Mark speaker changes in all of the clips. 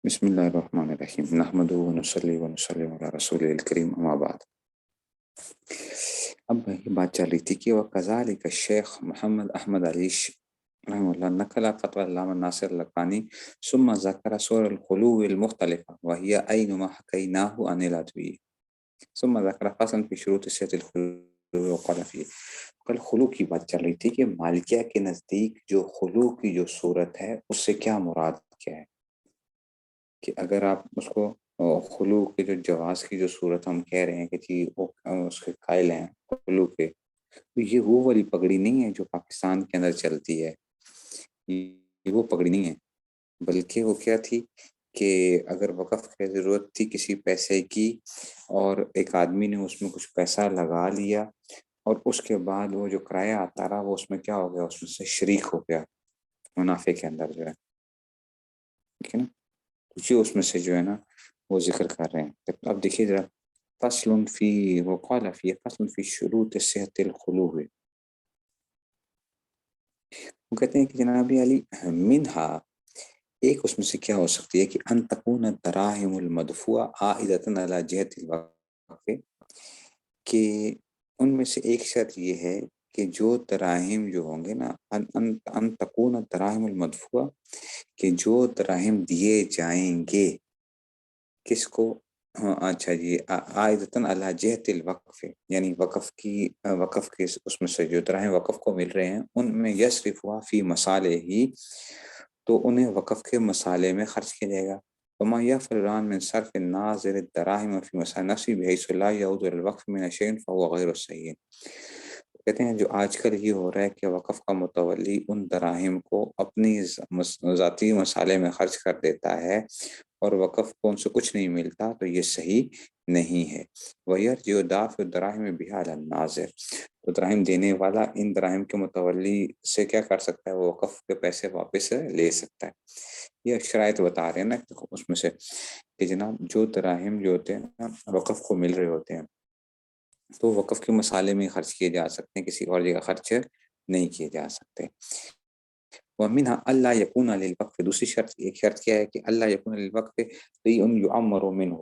Speaker 1: بسم اللہ الرحمن الرحیم نحمدہ ونصلی ونسلم علی رسول الکریم اما بعد۔ اب یہ بات چل رہی تھی کہ وکذالک الشیخ محمد احمد علی رحمہ اللہ نقل فتوى علامہ ناصر لقانی ثم ذکر صور الخلو المختلفہ وهي أينما حكيناه عن العدوی ثم ذکر فصلا في شروط صحة الخلو وقال فيه۔ کل خلو کی بات چل رہی تھی کہ مالکیہ کے نزدیک جو خلو کی جو صورت ہے اس سے کیا مراد کیا ہے، کہ اگر آپ اس کو خلو کے جو جواز کی جو صورت ہم کہہ رہے ہیں کہ جی وہ اس کے قائل ہیں خلو کے، تو یہ وہ والی پگڑی نہیں ہے جو پاکستان کے اندر چلتی ہے، یہ وہ پگڑی نہیں ہے، بلکہ وہ کیا تھی کہ اگر وقف کی ضرورت تھی کسی پیسے کی اور ایک آدمی نے اس میں کچھ پیسہ لگا لیا اور اس کے بعد وہ جو کرایہ آتا رہا وہ اس میں کیا ہو گیا، اس میں سے شریک ہو گیا منافع کے اندر جو ہے، ٹھیک ہے نا، یہ اس میں سے جو ہے نا وہ ذکر کر رہے ہیں۔ اب دیکھیے ذرا فصل فی وقال فی فصل فی شروط صحت الخلو، وہ کہتے ہیں کہ جناب علی منہا ایک اس میں سے کیا ہو سکتی ہے کہ ان تکون الدراہم المدفوعہ عائدۃ علی جہت الوقف، کہ ان میں سے ایک شرط یہ ہے کہ جو دراہم جو ہوں گے نا ان تکون الدراہم المدفوعہ، کہ جو دراہم دیے جائیں گے کس کو، اچھا جی عائدتاً علی جہت الوقف، یعنی وقف کے اس میں سے جو دراہم وقف کو مل رہے ہیں ان میں یصرف ہوا فی مصالح ہی، تو انہیں وقف کے مسالے میں خرچ کیا جائے گا۔ وما یفران من صرف الناظر الدراہم فی مصالح نفسی بحیث لا یعود الوقف من شیء فهو غیر صحیح۔ کہتے ہیں جو آج کل یہ ہو رہا ہے کہ وقف کا متولی ان دراہم کو اپنی ذاتی مسالے میں خرچ کر دیتا ہے اور وقف کو ان سے کچھ نہیں ملتا، تو یہ صحیح نہیں ہے۔ وَيَرْجِعُ دَافِعُ الدَّرَاهِمِ بِهَا عَلَى النَّاظِرِ، تو دراہم دینے والا ان دراہم کے متولی سے کیا کر سکتا ہے، وہ وقف کے پیسے واپس لے سکتا ہے۔ یہ شرائط بتا رہے ہیں نا اس میں سے کہ جناب جو دراہم جو ہوتے ہیں وقف کو مل رہے ہوتے ہیں تو وقف کے مسالے میں خرچ کیے جا سکتے ہیں، کسی اور جگہ خرچ نہیں کیے جا سکتے۔ وَمِنْهَا أَلَّا يَكُونَ لِلْوَقْفِ، دوسری شرط ایک شرط کیا ہے کہ اللہ يَكُونَ لِلْوَقْفِ شَيْءٌ يُعَمَّرُ مِنْهُ،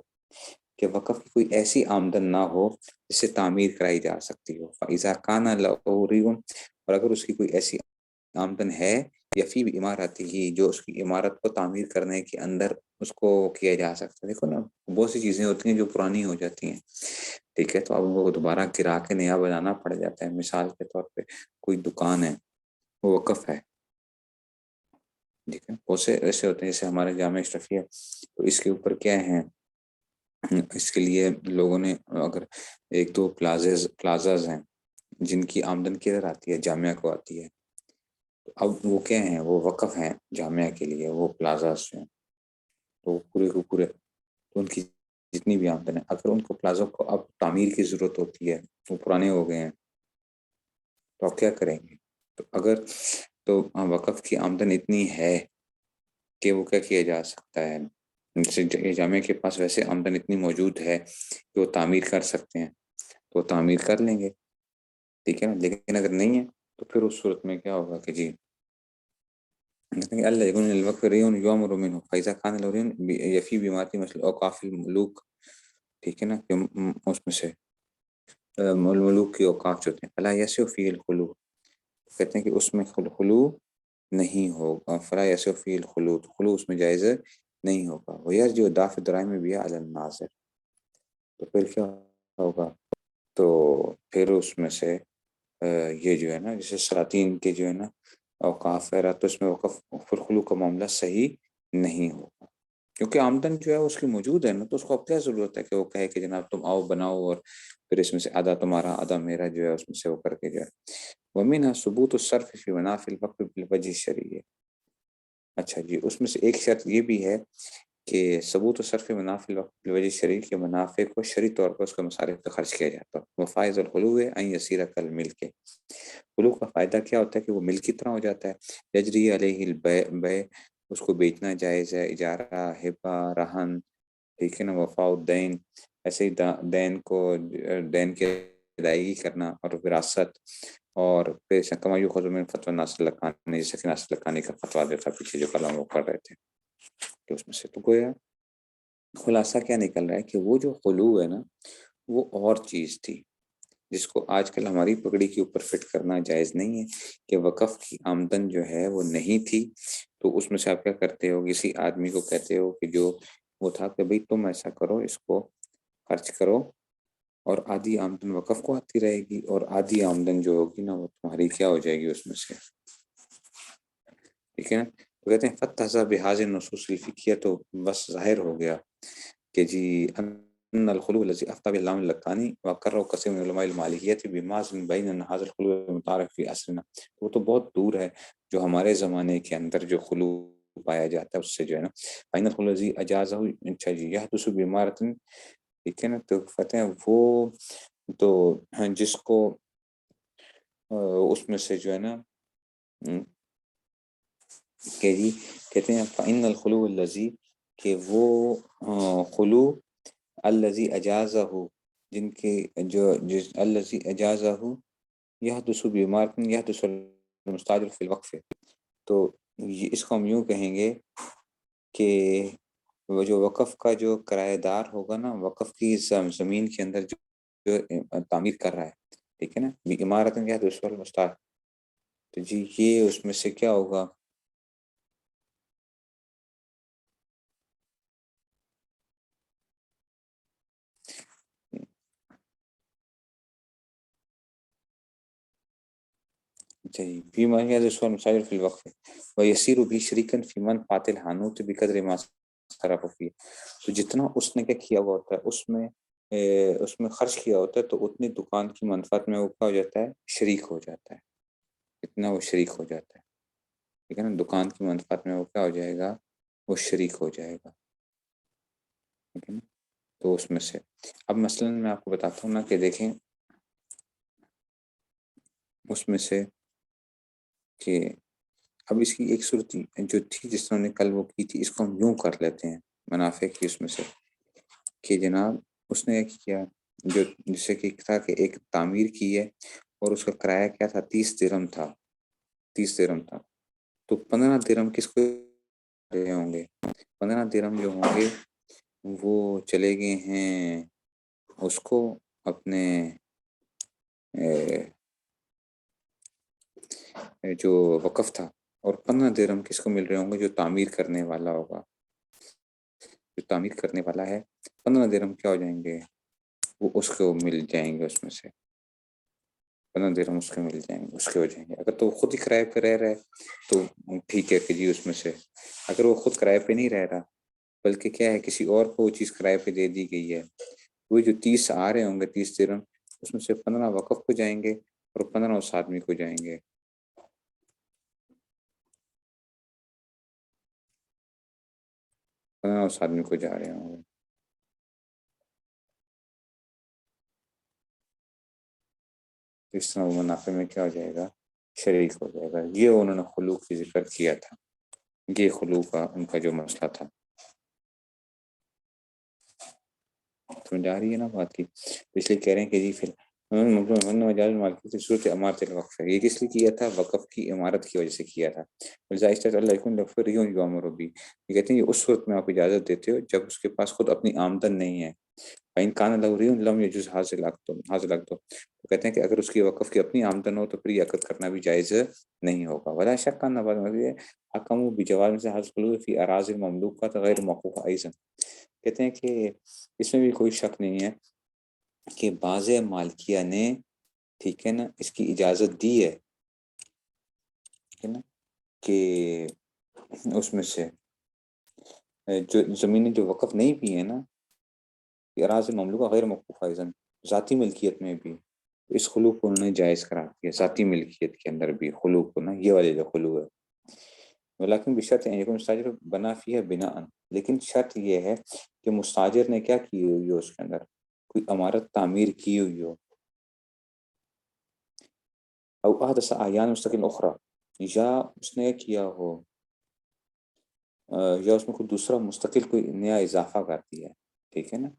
Speaker 1: کہ وقف کی کوئی ایسی آمدن نہ ہو جس سے تعمیر کرائی جا سکتی ہو۔ فَإِذَا كَانَ لَهُ رِيٌّ، اور اگر اس کی کوئی ایسی آمدن ہے یفی بعمارتہ، جو اس کی عمارت کو تعمیر کرنے کے اندر اس کو کیا جا سکتا ہے۔ دیکھو نا بہت سی چیزیں ہوتی ہیں جو پرانی ہو جاتی ہیں، ٹھیک ہے، تو اب وہ دوبارہ گرا کے نیا بنانا پڑ جاتا ہے۔ مثال کے طور پہ کوئی دکان ہے وہ وقف ہے، ٹھیک ہے، بہت سے ایسے ہوتے ہیں جیسے ہمارے جامع اشرفیہ، تو اس کے اوپر کیا ہے، اس کے لیے لوگوں نے اگر ایک دو پلازاز ہیں جن کی آمدن کدھر آتی ہے، جامعہ کو آتی ہے، تو اب وہ کیا ہیں، وہ وقف ہیں جامعہ کے لیے، وہ پلازاز ہیں، تو پورے کو پورے تو ان کی جتنی بھی آمدن ہے، اگر ان کو پلازا کو اب تعمیر کی ضرورت ہوتی ہے، وہ پرانے ہو گئے ہیں، تو آپ کیا کریں گے؟ تو اگر تو وقف کی آمدن اتنی ہے کہ وہ کیا کیا جا سکتا ہے، جیسے جامعہ کے پاس ویسے آمدن اتنی موجود ہے کہ وہ تعمیر کر سکتے ہیں تو وہ تعمیر کر لیں گے، ٹھیک ہے نا، لیکن اگر نہیں ہے تو پھر اس صورت میں کیا ہوگا کہ جی اللہ یکون الوقف ریون یعمر منہ فإذا كان الرین یفی بیماتی مثل اوقاف الملوک، ٹھیک ہے نا، کہ اس میں سے ملوک کی اوقاف جو ہوتے ہیں فلا یسع فی الخلو، کہتے ہیں کہ اس میں خلو نہیں ہوگا، فلا یسع فی الخلو، خلو اس میں جائز نہیں ہوگا۔ ویرجع دافع الدراہم بہا علی الناظر، تو پھر کیا ہوگا، تو پھر اس میں سے یہ جو ہے نا جیسے سلاطین کے جو ہے نا اوقاف ہے تو اس میں وقف پھر خلو کا معاملہ صحیح نہیں ہوگا، کیونکہ آمدن جو ہے اس کی موجود ہے نا، تو اس کو اب کیا ضرورت ہے کہ وہ کہے کہ جناب تم آؤ بناؤ اور پھر اس میں سے آدھا تمہارا آدھا میرا جو ہے اس میں سے وہ کر کے جو ہے۔ وَمِنْهَا ثُبُوتُ الصَّرْفِ فِي مَنَافِعِ الْوَقْفِ بِالْوَجْهِ الشَّرْعِيِّ، اچھا جی اس میں سے ایک شرط یہ بھی ہے کہ ثبوت و صرف منافع الوقف بالوجہ شریع کے منافع کو شرعی طور پر اس کے مصارف پہ خرچ کیا جاتا ہے۔ وفائز الخلو ان یسیر کالملک، خلو کا فائدہ کیا ہوتا ہے کہ وہ ملک کی طرح ہو جاتا ہے۔ یجری علیہ البیع، اس کو بیچنا جائز ہے، اجارہ، ہبہ، رہن، ٹھیک ہے نا، وفاء الدین، ایسے ہی دین کی ادائیگی کرنا، اور وراثت، اور پھر کما یؤخذ من فتوی ناصر لکانی، جیسے کہ ناصر لکانی کا فتویٰ دیتا پیچھے جو کلام وہ کر رہے تھے۔ کہ اس میں سے تو گویا خلاصہ کیا نکل رہا ہے کہ وہ جو خلو ہے نا وہ اور چیز تھی جس کو آج کل ہماری پگڑی کے اوپر فٹ کرنا جائز نہیں ہے کہ وقف کی آمدن جو ہے وہ نہیں تھی تو اس میں سے آپ کیا کرتے ہو، کسی آدمی کو کہتے ہو کہ جو وہ تھا کہ بھئی تم ایسا کرو، اس کو خرچ کرو اور آدھی آمدن وقف کو آتی رہے گی اور آدھی آمدن جو ہوگی نا وہ تمہاری کیا ہو جائے گی اس میں سے، ٹھیک ہے نا۔ تو کہتے ہیں فتح بحاظ نصوص الفقیہ، تو بس ظاہر ہو گیا کہ جی ان الخلو الذي افتى به علامہ اللقانی وقرر کثیر من علماء المالکیت بماز بین هذا الخلو المتعارف في عصرنا، وہ تو بہت دور ہے جو ہمارے زمانے کے اندر جو خلو پایا جاتا ہے اس سے جو ہے نا بین الخلو الذي اجازه اچھا جی يحدث بامارۃ، ٹھیک ہے نا۔ تو فتح وہ تو جس کو اس میں سے جو ہے نا کہ جی کہتے ہیں فإن الخلو الذی، کہ وہ خلو الذی اجازہ، جن کے جو الذی اجازہ یحدث بمارۃ یحدث المستاجر فی الوقف، تو اس کو ہم یوں کہیں گے کہ وہ جو وقف کا جو کرایہ دار ہوگا نا، وقف کی زمین کے اندر جو تعمیر کر رہا ہے، ٹھیک ہے نا، عمارت یحدث المستاجر، تو جی یہ اس میں سے کیا ہوگا، جی فی من یحدث المستاجر فی الوقف ویسیر بھی شریکن فی من فاتل حانوت بقدر ما صرف فی، تو جتنا اس نے کیا کیا ہوا ہوتا ہے اس میں خرچ کیا ہوتا ہے تو اتنی دکان کی منفعت میں وہ کیا ہو جاتا ہے، شریک ہو جاتا ہے، اتنا وہ شریک ہو جاتا ہے، ٹھیک ہے نا، دکان کی منفعت میں وہ کیا ہو جائے گا، وہ شریک ہو جائے گا، ٹھیک ہے نا۔ تو اس میں سے اب مثلا میں آپ کو بتاتا ہوں نا کہ دیکھیں اس میں سے کہ اب اس کی ایک صورت جو تھی جس طرح نے کل وہ کی تھی، اس کو ہم یوں کر لیتے ہیں منافع کی اس میں سے کہ جناب اس نے ایک کیا جو جسے کہ تھا کہ ایک تعمیر کی ہے اور اس کا کرایہ کیا تھا، 30 درہم تھا، 30 درہم تھا، تو 15 درہم کس کو رہے ہوں گے، 15 درہم جو ہوں گے وہ چلے گئے ہیں اس کو اپنے جو وقف تھا، اور 15 درہم کس کو مل رہے ہوں گے، جو تعمیر کرنے والا ہوگا، جو تعمیر کرنے والا ہے، 15 درہم کیا ہو جائیں گے، وہ اس کو مل جائیں گے، اس میں سے 15 درہم اس کے مل جائیں گے، اس کے ہو جائیں گے۔ اگر تو وہ خود ہی کرائے پہ رہ رہا ہے تو ٹھیک ہے کہ جی اس میں سے، اگر وہ خود کرائے پہ نہیں رہ رہا بلکہ کیا ہے کسی اور کو وہ چیز کرائے پہ دے دی گئی ہے، وہ جو 30 آ رہے ہوں گے، 30 درہم، اس میں سے 15 وقف کو جائیں گے اور 15 اس آدمی کو جائیں گے، 15 اس آدمی کو جا رہے ہوں گے۔ اس طرح وہ منافع میں کیا ہو جائے گا، شریک ہو جائے گا۔ یہ انہوں نے خلوق کی ذکر کیا تھا، یہ خلوق کا ان کا جو مسئلہ تھا، سمجھ آ رہی ہے نا بات کی، اس لیے کہہ رہے ہیں کہ جی پھر مجاز مالکی کی صورت عمارت الوقف ہے، یہ کس لیے کیا تھا، وقف کی عمارت کی وجہ سے کیا تھا، اللہ یکن لغفر یؤمر بھی، یہ کہتے ہیں یہ اس صورت میں آپ اجازت دیتے ہو جب اس کے پاس خود اپنی آمدن نہیں ہے، فإن كان له ريع لم يجوز حاصل تو کہتے ہیں کہ اگر اس کی وقف کی اپنی آمدن ہو تو پھر یہ عقد کرنا بھی جائز نہیں ہوگا، ولا شک ان حکم بجواز سے حاصل فی اراضی المملوکہ غیر موقوفہ ایضا، کہتے ہیں کہ اس میں بھی کوئی شک نہیں ہے کہ بعض مالکیہ نے، ٹھیک ہے نا، اس کی اجازت دی ہے، ٹھیک ہے نا، کہ اس میں سے جو زمینیں جو وقف نہیں بھی ہیں نا، اراضی مملوکہ غیر موقوفہ ایضا، ذاتی ملکیت میں بھی اس خلوق کو انہوں نے جائز قرار دیا، ذاتی ملکیت کے اندر بھی خلوق کو نا، یہ والے جو خلوق ہے، ولیکن بشرط ان یکون مستاجر بنا فی ہے بناء، لیکن شرط یہ ہے کہ مستاجر نے کیا کی ہوئی ہو، اس کے اندر کوئی عمارت تعمیر کی ہوئی ہو، او احدث اعیان مستقل اخرى، یا اس نے کیا ہو یا اس میں کوئی دوسرا مستقل کوئی نیا اضافہ کر دیا ہے، ٹھیک ہے نا،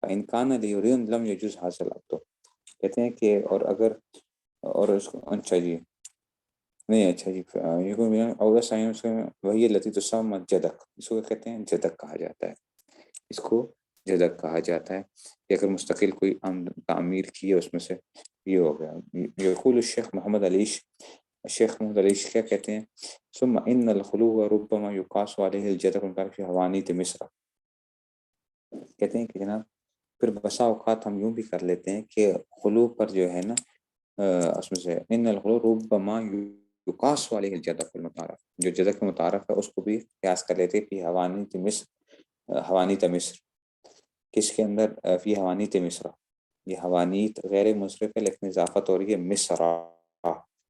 Speaker 1: ان کان لیورین لم یجوز حاصل، تو کہتے ہیں کہ اور اگر اور اس کو اچھا جی نہیں اچھا جی، یہ کوئی اولا سائنس وہی التی تسمى جدک، اس کو کیا کہتے ہیں؟ جدک کہا جاتا ہے، اس کو جدک کہا جاتا ہے کہ اگر مستقل کوئی تعمیر کی ہے اس میں سے یہ ہو گیا۔ یقول الشیخ محمد علیش، الشیخ محمد علیش کیا کہتے ہیں؟ ثم ان الخلو ربما يقاس عليه الجدك في حوانيت مصر، کہتے ہیں کہ جناب پھر بسا اوقات ہم یوں بھی کر لیتے ہیں کہ خلو پر جو ہے نا اس میں سے ان الخلو ربما یقاس علیہ الجدک المتعارف، جو جدک متعارف ہے اس کو بھی قیاس کر لیتے ہیں فی حوانیت مصر، حوانیت مصر، کس کے اندر؟ فی حوانیت مصر، یہ حوانیت غیر مصرف ہے لیکن اضافت ہو رہی ہے مصر،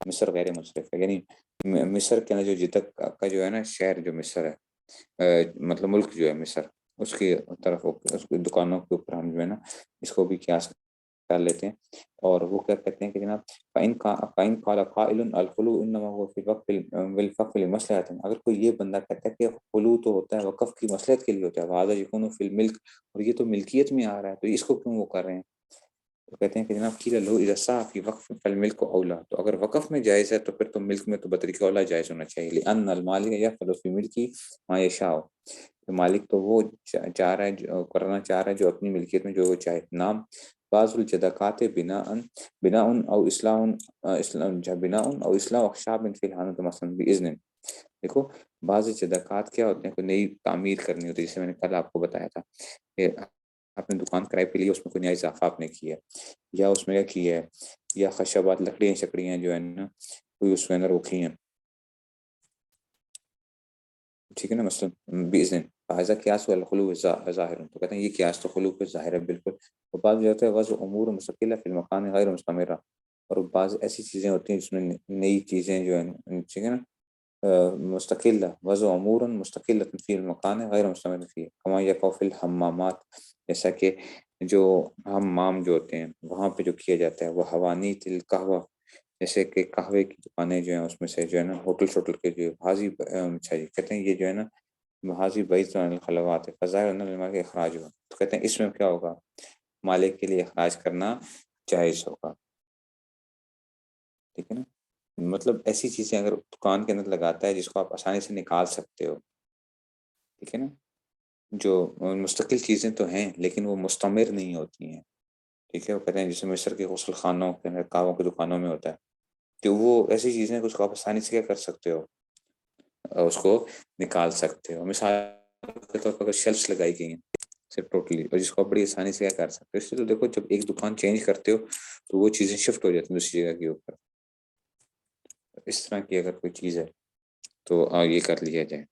Speaker 1: مصر غیر مصرف ہے، یعنی مصر کے اندر جو جدک کا جو ہے نا شہر جو مصر ہے، مطلب ملک جو ہے مصر، اس کی طرف اس کی دکانوں کے اوپر ہم جو ہے نا اس کو بھی قیاس کر لیتے ہیں۔ اور وہ کیا کہتے ہیں کہ جناب فَإِنْ قَالَ قَائِلٌ الْخُلُوُ إِنَّمَا هُوَ فِي الْوَقْفِ لِمَصْلَحَةٍ، اگر کوئی یہ بندہ کہتا ہے کہ خلو تو ہوتا ہے وقف کی مصلحت کے لیے ہوتا ہے، وَهَذَا يَكُونُ فِي الْمِلْكِ، اور یہ تو ملکیت میں آ رہا ہے تو اس کو کیوں وہ کر رہے ہیں؟ تو کہتے ہیں کہ جناب قیل لہو اذا صح فی وقف فالملک اولا، تو اگر وقف میں جائز ہے تو پھر تو ملک میں تو بطریقہ اولا جائز ہونا چاہیے، لأن المالک یفعل فی ملکی ما یشاء، مالک تو وہ چاہ رہا ہے جو کرنا چاہ رہا ہے جو اپنی ملکیت میں جو وہ چاہے۔ نام بعض الجدکات بناء او اصلاح اخشاب فی الحانوت مثلا باذن، دیکھو بعض جدکات کیا ہوتے ہیں، کوئی نئی تعمیر کرنی ہوتی ہے، جیسے میں نے کل آپ کو بتایا تھا کہ آپ نے دکان کرائے پہ لی، اس میں کوئی نیا اضافہ آپ نے کیا ہے، یا اس میں کیا کیا ہے، یا خشبات لکڑیاں شکڑیاں جو ہے نا کوئی اس کے اندر وہ کی ہیں، ٹھیک ہے نا، مثلا باذن فاذا قیاس والخلو ظاہر، تو کہتے ہیں یہ قیاس تو خلو پہ ظاہر ہے بالکل۔ اور بعض جو ہوتا ہے وضع امور مستقلہ فی المکان غیر مستمرہ، اور بعض ایسی چیزیں ہوتی ہیں جس میں نئی چیزیں جو ہیں ٹھیک ہے نا مستقل وضع امور مستقل فی المکان غیر مستمر فی، کما یقع فی الحمامات، جیسا کہ جو حمام جو ہوتے ہیں وہاں پہ جو کیا جاتا ہے، وہ حوانیت القہوہ، جیسے کہ قہوے کی دکانیں جو ہیں اس میں سے جو ہے نا ہوٹل شوٹل کے جو حاضی اچھا جی کہتے ہیں یہ جو ہے نا حاضی بعید عن الخلوات ہے فظاہر ان المال کے اخراج ہوا، تو کہتے ہیں اس میں کیا ہوگا، مالک کے لیے اخراج کرنا جائز ہوگا، ٹھیک ہے نا، مطلب ایسی چیزیں اگر دکان کے اندر لگاتا ہے جس کو آپ آسانی سے نکال سکتے ہو، ٹھیک ہے نا، جو مستقل چیزیں تو ہیں لیکن وہ مستمر نہیں ہوتی ہیں، ٹھیک ہے، وہ کہتے ہیں جیسے مصر کے غسل خانوں کے اندر کعبوں کی دکانوں میں ہوتا ہے، تو وہ ایسی چیزیں ہیں کہ اس کو آپ آسانی سے کیا کر سکتے ہو، اس کو نکال سکتے ہو، مثال کے طور پر اگر شیلفس لگائی گئی ہیں صرف ٹوٹلی، اور جس کو آپ بڑی آسانی سے کیا کر سکتے ہو، اس سے تو دیکھو جب ایک دکان چینج کرتے ہو تو وہ چیزیں شفٹ ہو جاتی ہیں دوسری جگہ کے اوپر، اس طرح کی اگر کوئی چیز ہے تو یہ کر لیا جائے،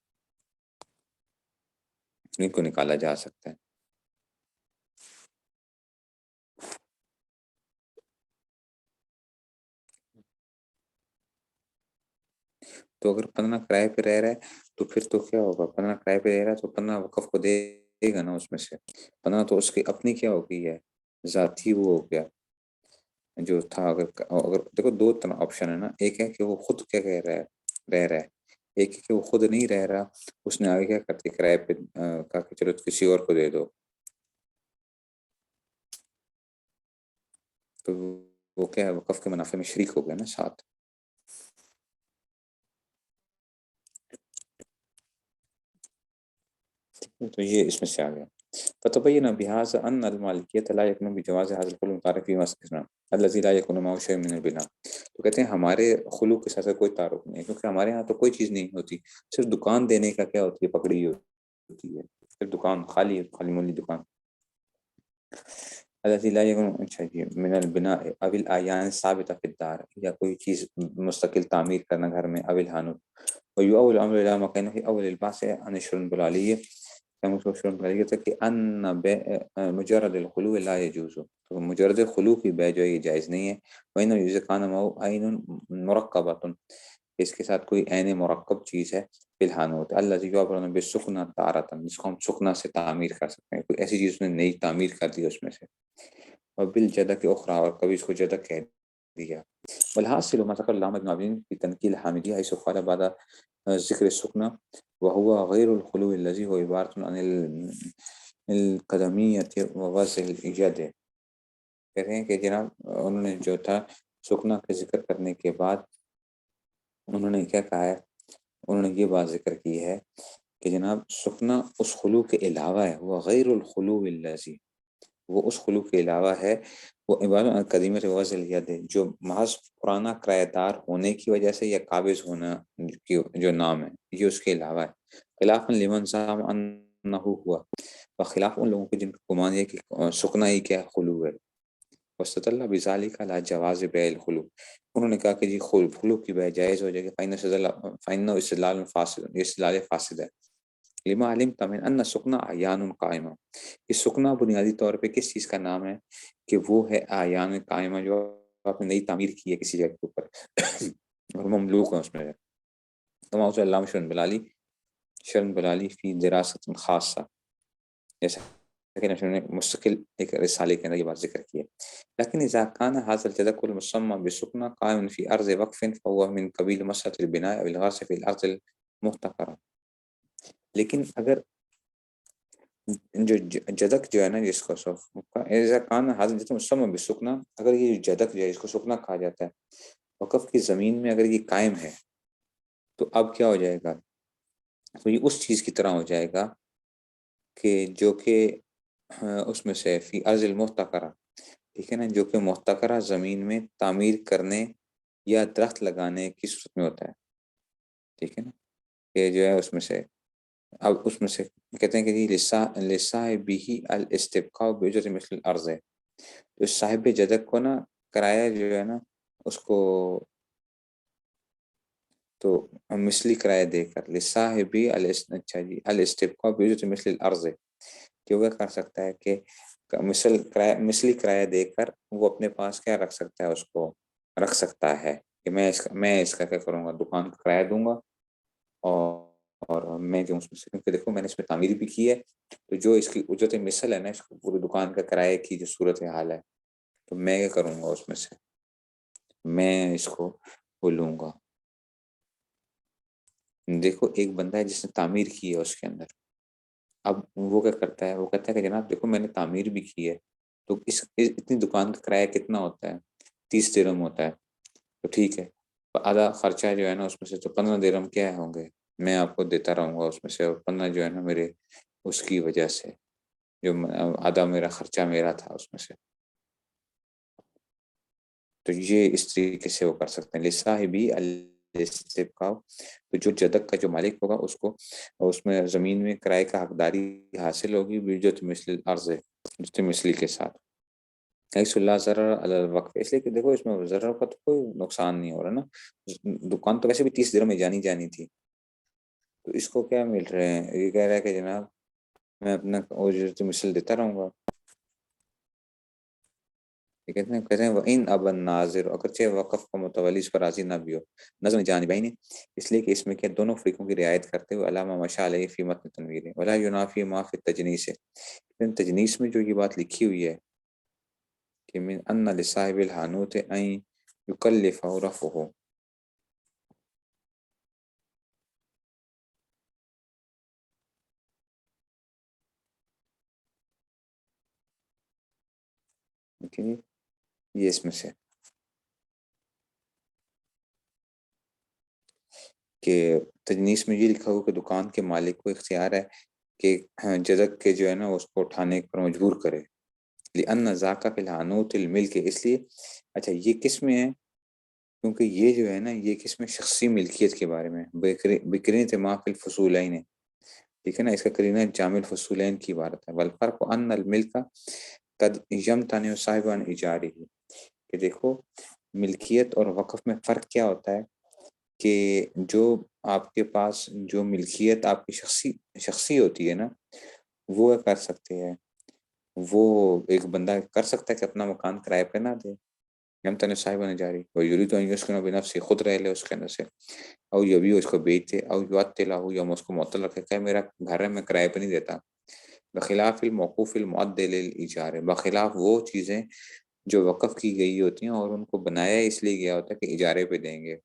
Speaker 1: ان کو نکالا جا سکتا ہے۔ تو اگر پناہ کرائے پہ رہ رہا ہے تو پھر تو کیا ہوگا، پناہ کرائے پہ رہ رہا ہے تو پناہ وقف کو دے گا نا، اس میں سے پناہ تو اس کی اپنی کیا ہو گئی ہے، ذاتی وہ ہو گیا جو تھا۔ اگر دیکھو دو طرح آپشن ہے نا، ایک ہے کہ وہ خود کیا کہہ رہا ہے رہ رہا ہے، ایک ہے کہ وہ خود نہیں رہ رہا، اس نے آگے کیا کرتے کرائے پہ کہا کہ چلو کسی اور کو دے دو، تو وہ کیا ہے وقف کے منافع میں شریک ہو گیا نا ساتھ۔ تو یہ اس میں سے آ گیا۔ فتبين بهذا أن المالكية لا يكون بجواز هذا الخلو المتعارف فيه مثلا الذي لا يكون معه شيء من البناء، تو کہتے ہیں ہمارے خلو کے ساتھ کوئی تعارف نہیں ہے، کیونکہ ہمارے ہاں تو کوئی چیز نہیں ہوتی، صرف دکان دینے کا کیا ہوتی ہے، پکڑی ہوتی ہے، صرف دکان خالی خالی مولی دکان، الذي لا يكون اچھا جی من البناء او الاعيان ثابته في الدار، یا کوئی چیز مستقل تعمیر کرنا گھر میں، او الحانوت، ويؤول الامر الى مكانه في اول البحث عن الشرط البلاليه کہ ان مجرد الخلو لا يجوز، تو مجرد خلو کی بے جو یہ جائز نہیں ہے، وَإِنَّ يُزْكَانَ مَوْ عَيْنٌ مُرَقَّبَةٌ، اس کے ساتھ کوئی عین مرکب چیز ہے، فی الحانوت الذی یعبر بالسکنہ تارۃ، جس کو ہم سکنہ سے تعمیر کر سکتے ہیں، کوئی ایسی چیز نے نئی تعمیر کر دی اس میں سے، اور بالجدک اخرى، اور کبھی اس کو جدک کہہ دیا، والحاصل ما ذكر العلامة ابن عابدين في تنقيل الحامدية حيث قال بعد ذكر السكنى وهو غير الخلو الذي هو عبارة عن القدمية ووضع الإيجاد، کہتے ہیں کہ جناب انہوں نے جو تھا سکنا کا ذکر کرنے کے بعد انہوں نے کیا کہا ہے، انہوں نے یہ بات ذکر کی ہے کہ جناب سکنا اس خلو کے علاوہ ہے، وہ غیر الخلو الذی، وہ اس خلو کے علاوہ ہے، وہ عبارت قدیمت وزل ید ہے، جو محض پرانا کرایہ دار ہونے کی وجہ سے یا قابض ہونا کی جو نام ہے یہ اس کے علاوہ ہے، خلاف لمن زعم انہ ہوا، خلاف ان لوگوں کے جن کا گمان ہے کہ سکنا ہی کیا خلو ہے، وسط بذالک علی جواز بیع الخلو، انہوں نے کہا کہ جی خلو کی بیع جائز ہو جائے گی، فإنه استدلال فاسد، یہ استدلال فاسد ہے، لما علمت من ان سکنا اعیان قائمہ، یہ سکنا بنیادی طور پہ کس چیز کا نام ہے کہ وہ ہے اعیان قائمہ، جو آپ نے نئی تعمیر کی ہے کسی جگہ کے اوپر اور مملوک ہے اس میں، تمام علامہ شرن بلالی فی دراست خاصہ، جیسا کہ انہوں نے مستقل ایک رسالے کے اندر یہ بات ذکر کی ہے، لیکن اذا كان هذا الجدك المسمى بسكنى قائم في ارض وقف فهو من قبيل مسألة البناء او الغاص في الارض المحتقرة، لیکن اگر جو جدک جو ہے نا جس کو اذا كان هذا الجدك المسمى بسكنى، اگر یہ جدک جو ہے اس کو سکنا کہا جاتا ہے وقف کی زمین میں اگر یہ قائم ہے تو اب کیا ہو جائے گا، تو یہ اس چیز کی طرح ہو جائے گا کہ جو کہ اس میں سے فی ارض المحتقرہ، ٹھیک ہے نا، جو کہ محتقرہ زمین میں تعمیر کرنے یا درخت لگانے کی صورت میں ہوتا ہے، ٹھیک ہے نا، کہ جو ہے اس میں سے اب اس میں سے کہتے ہیں کہ جی لصاحبہ الاستبقاء باجرۃ مثل الارض ہے، تو صاحب جدک کو نا کرایہ جو ہے نا اس کو تو مثلی کرایہ دے کر لصاحبہ اچھا جی الاستبقاء باجرۃ مثل الارض، کہ وہ کر سکتا ہے کہ مثلی کرایہ دے کر وہ اپنے پاس کیا رکھ سکتا ہے، اس کو رکھ سکتا ہے کہ میں اس کا کیا کروں گا، دکان کا کرایہ دوں گا، اور میں جو اس میں سے، کیونکہ دیکھو میں نے اس میں تعمیر بھی کی ہے، تو جو اس کی اجرت مثل ہے نا، اس کو پوری دکان کا کرایہ کی جو صورت حال ہے، تو میں کیا کروں گا اس میں سے میں اس کو وہ لوں گا۔ دیکھو ایک بندہ ہے جس نے تعمیر کی ہے اس کے اندر، اب وہ کیا کرتا ہے، وہ کہتا ہے کہ جناب دیکھو میں نے تعمیر بھی کی ہے، تو اتنی دکان کا کرایہ کتنا ہوتا ہے، 30 درہم ہوتا ہے، تو ٹھیک ہے، آدھا خرچہ جو ہے نا اس میں سے تو 15 درہم کیا ہوں گے، میں آپ کو دیتا رہوں گا اس میں سے، اور 15 جو ہے نا میرے اس کی وجہ سے جو آدھا میرا خرچہ میرا تھا اس میں سے، تو یہ اس طریقے سے وہ کر سکتے ہیں لصاحبی الاستبقاء، تو جو جدک کا جو مالک ہوگا اس کو اس میں زمین میں کرائے کا حقداری حاصل ہوگی بجت مثل الارض، جت مثلی کے ساتھ، حیث اللہ ضرر علی الوقف، اس لیے کہ دیکھو اس میں ضرر کا تو کوئی نقصان نہیں ہو رہا نا، دکان تو ویسے بھی 30 درہم میں جانی تھی، تو اس کو کیا مل رہے ہیں، یہ کہہ رہا ہے کہ جناب میں اپنا اجرت مثل دیتا رہوں گا، یہ کہتے ہیں وَإِنْ أَبَى النَّاظِرُ، اگرچہ وقف کا متولی اس پر راضی نہ بھی ہو، نظر جانبین ہے، اس لیے کہ اس میں کیا دونوں فریقوں کی رعایت کرتے ہوئے علامہ مشاء علیہ فی متن تنویر ہے ولا ینافی ما فی التجنیس ہے، لیکن تجنیس میں جو یہ بات لکھی ہوئی ہے کہ من ان لصاحب الحانوت ان یکلف رفعہ، یہ اس میں سے کہ تجنیس میں یہ لکھا ہو کہ دکان کے مالک کو اختیار ہے کہ جدک کے جو ہے نا اس کو اٹھانے پر مجبور کرے، لأن ذاک فی الحانوت الملک، اس لیے اچھا یہ کس میں ہے، کیونکہ یہ جو ہے نا یہ کس میں شخصی ملکیت کے بارے میں، بکرین تما فی الفصولین ہے، ٹھیک ہے نا، اس کا قرینہ جامع الفصولین کی عبارت ہے، والفرق ان الملک قد یمتنع صاحب عن اجارہ، کہ دیکھو ملکیت اور وقف میں فرق کیا ہوتا ہے کہ جو آپ کے پاس جو ملکیت آپ کی شخصی ہوتی ہے نا، وہ کر سکتے ہیں، وہ ایک بندہ کر سکتا ہے کہ اپنا مکان کرائے پہ نہ دے، یمتن صاحب نے جاری اور یوری تو یسکن بنفسه خود رہ لے اس کے اندر سے، او یہ بھی اس کو بیچ دے، او یعطل له یا اس کو معطل رکھے کہ میرا گھر ہے میں کرائے پہ نہیں دیتا، بخلاف الموقوف المعدل للاجار، بخلاف وہ چیزیں جو وقف کی گئی ہوتی ہیں اور ان کو بنایا اس لیے گیا ہوتا ہے کہ اجارے پہ دیں گے،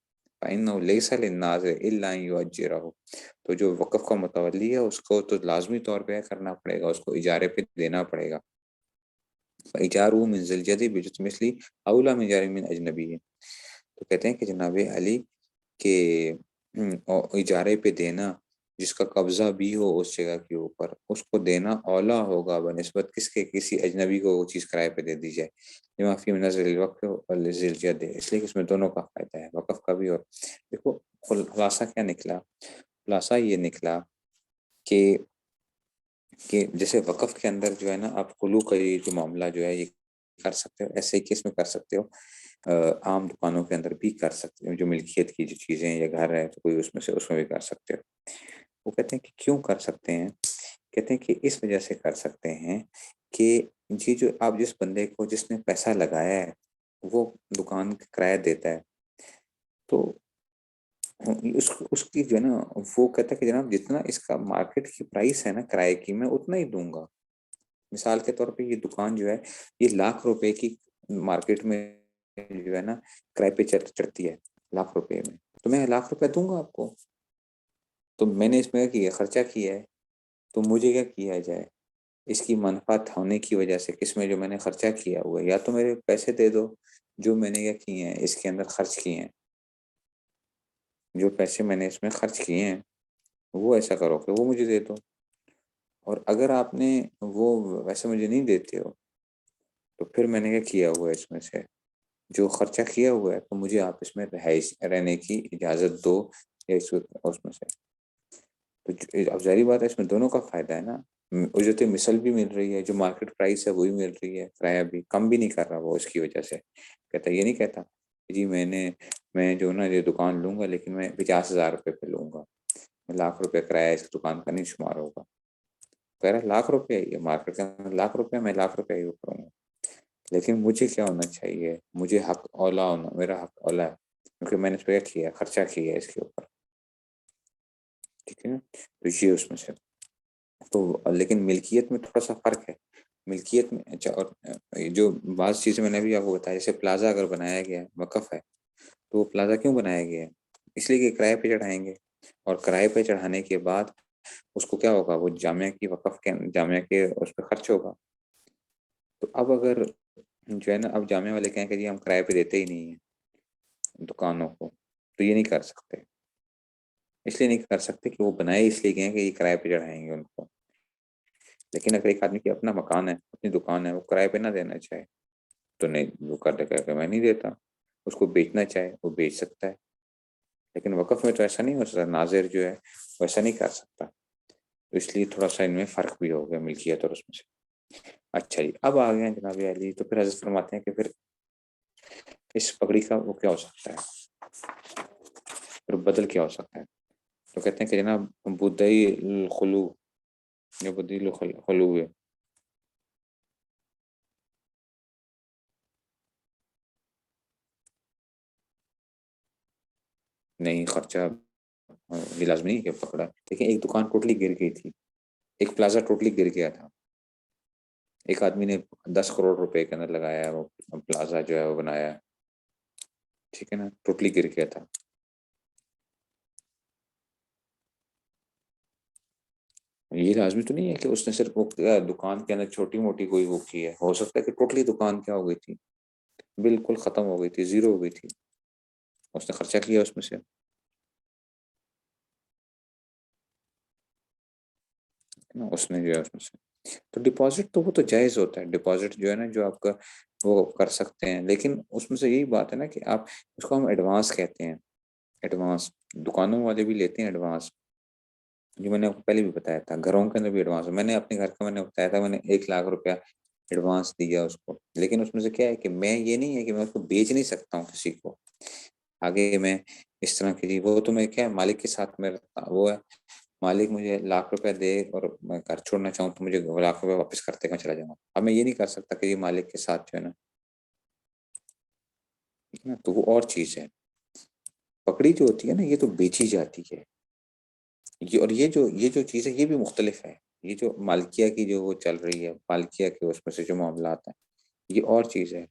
Speaker 1: فإنه ليس للناظر إلا أن يؤجره، تو جو وقف کا متولی ہے اس کو تو لازمی طور پہ کرنا پڑے گا، اس کو اجارے پہ دینا پڑے گا، فإجاره من ذی الجد بجت مثلی اولا من جار من اجنبی ہے، تو کہتے ہیں کہ جناب علی کہ اجارے پہ دینا جس کا قبضہ بھی ہو اس جگہ کے اوپر، اس کو دینا اولا ہوگا بنسبت کس کے کسی اجنبی کو وہ چیز کرائے پہ دے دی جائے، لما فی من الوقف والذی الجد، اس لیے کہ اس میں دونوں کا فائدہ ہے، وقف کا بھی۔ اور دیکھو خلاصہ کیا نکلا، خلاصہ یہ نکلا کہ جیسے وقف کے اندر جو ہے نا آپ خلوع کا یہ جو معاملہ جو ہے یہ کر سکتے ہو، ایسے ہی کس میں کر سکتے ہو، عام دکانوں کے اندر بھی کر سکتے ہو، جو ملکیت کی جو چیزیں یا گھر ہے تو کوئی اس میں سے اس میں بھی کر سکتے ہو۔ وہ کہتے ہیں کہ کیوں کر سکتے ہیں، کہتے ہیں کہ اس وجہ سے کر سکتے ہیں کہ جی جو آپ جس بندے کو جس نے پیسہ لگایا ہے وہ دکان کا کرایہ دیتا ہے، تو اس کی جو ہے نا وہ کہتا ہے کہ جناب جتنا اس کا مارکیٹ کی پرائس ہے نا کرائے کی، میں اتنا ہی دوں گا۔ مثال کے طور پہ یہ دکان جو ہے یہ ₹1,00,000 کی مارکیٹ میں جو ہے نا کرائے پہ چڑھتی ہے ₹1,00,000 میں، تو میں ₹1,00,000 دوں گا آپ کو۔ تو میں نے اس میں کیا خرچہ کیا ہے، تو مجھے کیا کیا جائے، اس کی منفعت ہونے کی وجہ سے کس میں جو میں نے خرچہ کیا ہوا ہے، یا تو میرے پیسے دے دو جو میں نے کیا کیے ہیں اس کے اندر خرچ کیے ہیں، جو پیسے میں نے اس میں خرچ کیے ہیں وہ ایسا کرو کہ وہ مجھے دے دو، اور اگر آپ نے وہ ویسے مجھے نہیں دیتے ہو تو پھر میں نے کیا کیا ہوا ہے اس میں سے جو خرچہ کیا ہوا ہے تو مجھے آپ اس میں رہائش رہنے کی اجازت دو، یا اس میں سے۔ تو اب ظاہری بات ہے اس میں دونوں کا فائدہ ہے نا، اجرت مثل بھی مل رہی ہے، جو مارکیٹ پرائس ہے وہی مل رہی ہے، کرایہ بھی کم بھی نہیں کر رہا وہ اس کی وجہ سے۔ کہتا یہ نہیں کہتا جی میں جو نا یہ دکان لوں گا لیکن میں ₹50,000 پہ لوں گا، میں ₹1,00,000 کرایہ اس دکان کا نہیں شمار ہوگا، کہہ رہا ₹1,00,000 یہ مارکیٹ کا ₹1,00,000 میں ₹1,00,000 ہی کروں گا، لیکن مجھے کیا ہونا چاہیے، مجھے حق اولا ہونا، میرا حق اولا ہے کیونکہ میں نے اس پہ کیا خرچہ کیا ہے اس کے اوپر، ٹھیک ہے نا۔ تو یہ اس میں سے تو لیکن ملکیت میں تھوڑا سا فرق ہے، ملکیت میں اچھا، اور جو بعض چیزیں میں نے بھی آپ کو بتایا، جیسے پلازا اگر بنایا گیا ہے وقف ہے، تو وہ پلازا کیوں بنایا گیا ہے، اس لیے کہ کرائے پہ چڑھائیں گے، اور کرائے پہ چڑھانے کے بعد اس کو کیا ہوگا، وہ جامعہ کی وقف کے جامعہ کے اس پہ خرچ ہوگا۔ تو اب اگر جو ہے نا اب جامعہ والے کہیں کہ جی ہم کرائے پہ دیتے ہی نہیں ہیں دکانوں کو، تو یہ نہیں کر سکتے، اس لیے نہیں کر سکتے کہ وہ بنائے اس لیے کہ یہ کرائے پہ چڑھائیں گے ان کو، لیکن اگر ایک آدمی کی اپنا مکان ہے، اپنی دکان ہے، وہ کرائے پہ نہ دینا چاہے تو نہیں، وہ کر دے کہ میں نہیں دیتا، اس کو بیچنا چاہے وہ بیچ سکتا ہے، لیکن وقف میں تو ایسا نہیں ہو سکتا، ناظر جو ہے وہ ایسا نہیں کر سکتا، تو اس لیے تھوڑا سا ان میں فرق بھی ہو گیا ملکیت اور اس میں سے۔ اچھا جی، اب آ گئے ہیں جناب علی، تو پھر حضرت فرماتے ہیں کہ پھر اس پگڑی کا وہ کیا ہو سکتا ہے، پھر بدل کیا ہو سکتا ہے، تو کہتے ہیں کہ جناب بدعی الخلو، یہ بدعی الخلو ہے، نہیں خرچہ یہ لازمی نہیں کہ پکڑا، لیکن ایک دکان ٹوٹلی گر گئی تھی، ایک پلازا ٹوٹلی گر گیا تھا، ایک آدمی نے ₹10 کروڑ کے اندر لگایا ہے، وہ پلازا جو ہے وہ بنایا ہے، ٹھیک ہے نا، ٹوٹلی گر گیا تھا، یہ لازمی تو نہیں ہے کہ اس نے صرف وہ دکان کے اندر چھوٹی موٹی کوئی وہ کی ہے، ہو سکتا ہے کہ ٹوٹلی دکان کیا ہو گئی تھی، بالکل ختم ہو گئی تھی، زیرو ہو گئی تھی، اس نے خرچہ کیا اس میں سے، اس نے جو ہے اس میں سے، تو ڈپازٹ تو وہ تو جائز ہوتا ہے، ڈپازٹ جو ہے نا جو آپ کا وہ کر سکتے ہیں، لیکن اس میں سے یہی بات ہے نا کہ آپ اس کو ہم ایڈوانس کہتے ہیں، ایڈوانس دکانوں والے بھی لیتے ہیں ایڈوانس، جو میں نے آپ کو پہلے بھی بتایا تھا، گھروں کے اندر بھی ایڈوانس، میں نے اپنے گھر کا میں نے بتایا تھا، میں نے ₹1,00,000 ایڈوانس دیا اس کو، لیکن اس میں سے کیا ہے کہ میں یہ نہیں ہے کہ میں اس کو بیچ نہیں سکتا ہوں کسی کو آگے، میں اس طرح کی وہ تو میں کیا مالک کے ساتھ میرا وہ ہے، مالک مجھے ₹1,00,000 دے اور میں گھر چھوڑنا چاہوں تو مجھے ₹1,00,000 واپس کرتے میں چلا جاؤں گا، اب میں یہ نہیں کر سکتا کہ یہ مالک کے ساتھ جو ہے نا، ٹھیک ہے نا، تو وہ اور چیز ہے، پکڑی جو ہوتی ہے نا یہ تو بیچی جاتی ہے، اور یہ جو چیز ہے یہ بھی مختلف ہے، یہ جو مالکیہ کی جو وہ چل رہی ہے، مالکیہ کے اس میں سے جو معاملات ہیں یہ اور چیز ہے،